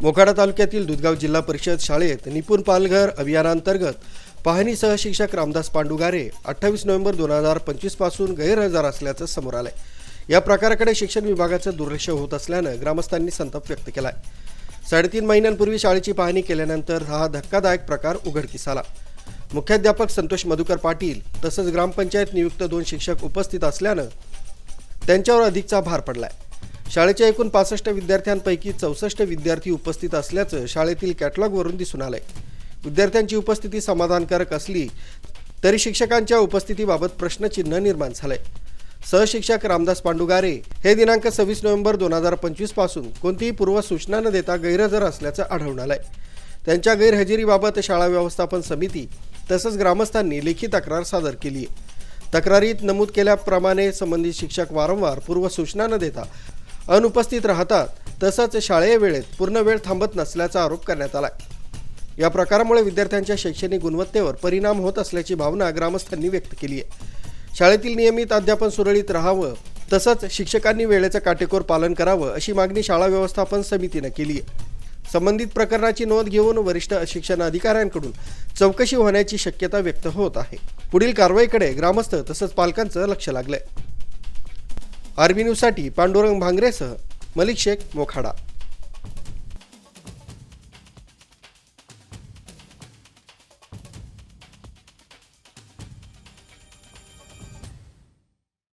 मोखाडा तालुक्यातील दुधगाव जिल्हा परिषद शाळेत निपुण पालघर अभियानांतर्गत पाहणीसह शिक्षक रामदास पांडुगारे 28 नोव्हेंबर 2025 पासून गैरहजर असल्याचं समोर आलंय। या प्रकाराकडे शिक्षण विभागाचं दुर्लक्ष होत असल्यानं ग्रामस्थांनी संताप व्यक्त केलाय। 3.5 महिन्यांपूर्वी शाळेची पाहणी केल्यानंतर हा धक्कादायक प्रकार उघडकीस आला। मुख्याध्यापक संतोष मधुकर पाटील तसंच ग्रामपंचायत नियुक्त 2 शिक्षक उपस्थित असल्यानं त्यांच्यावर अधिकचा भार पडलाय। शाळेच्या एकूण 65 विद्यार्थ्यांपैकी 64 विद्यार्थी उपस्थित असल्याचं शाळेतील कॅटलॉगवरून दिसून आलंय। विद्यार्थ्यांची उपस्थिती समाधानकारक असली तरी शिक्षकांच्या उपस्थितीबाबत प्रश्नचिन्ह निर्माण झालंय। सहशिक्षक रामदास पांडुगारे हे दिनांक 26 नोव्हेंबर 2025 पासून कोणतीही पूर्वसूचना न देता गैरहजर असल्याचं आढळून आलंय। त्यांच्या गैरहजेरीबाबत शाळा व्यवस्थापन समिती तसंच ग्रामस्थांनी लेखी तक्रार सादर केली आहे। तक्रारीत नमूद केल्याप्रमाणे संबंधित शिक्षक वारंवार पूर्वसूचना न देता अनुपस्थित राहतात, तसंच शाळेय वेळेत पूर्ण वेळ थांबत नसल्याचा आरोप करण्यात आलाय। या प्रकारामुळे विद्यार्थ्यांच्या शैक्षणिक गुणवत्तेवर परिणाम होत असल्याची भावना ग्रामस्थांनी व्यक्त केली आहे। शाळेतील नियमित अध्यापन सुरळीत राहावं तसंच शिक्षकांनी वेळेचं काटेकोर पालन करावं अशी मागणी शाळा व्यवस्थापन समितीने केली आहे। संबंधित प्रकरणाची नोंद घेऊन वरिष्ठ शिक्षण अधिकाऱ्यांकडून चौकशी होण्याची शक्यता व्यक्त होत आहे। पुढील कारवाईकडे ग्रामस्थ तसंच पालकांचं लक्ष लागलंय। आरबी न्यूजसाठी पांडुरंग भांगरेसह मलिक शेख, मोखाडा।